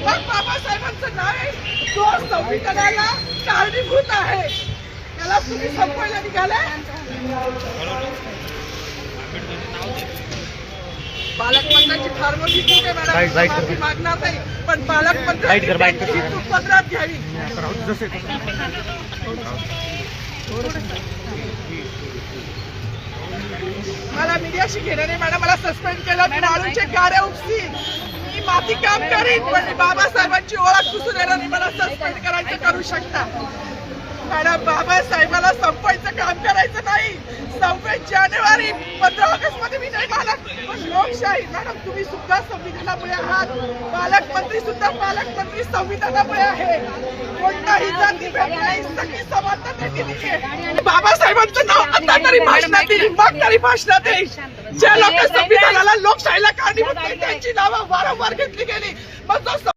मग बाबासाहेबांचं नाव आहे तो संविधानाला कारणीभूत आहे, त्याला तुम्ही संपवायला निघाले. पालकमंत्र्यांची फार मोठी चूक आहे मॅडम, माफी मागणार नाही, पण पालकमंत्र्यांची चूक पदरात घ्यावी. मला मीडियाशी घेणं नाही मॅडम, मला सस्पेंड केलं, मी वाळूंचे गारे उपसी, मी माती काम करीन, पण बाबासाहेबांची ओळख पुसून येणार नाही. मला सस्पेंड करायचं करू शकता मॅडम, बाबासाहेबाला संपवायचं काम करायचं नाही. 26 जानेवारी 15 ऑगस्ट मध्ये मी नाही मानत, पण लोकशाही मॅडम तुम्ही सुद्धा संविधानामुळे आहात, पालकमंत्री सुद्धा पालकमंत्री संविधानामुळे आहे. कोणताही जातीभेद नाही, सगळी समानता त्यांनी दिली आहे. बाबासाहेबांचं नाव आता तरी भाषणात येईल, मग तरी भाषणात येईल. ज्या लोक संविधानाला लोकशाहीला कारणीभूत नाही त्यांची नावं वारंवार घेतली गेली, मग जो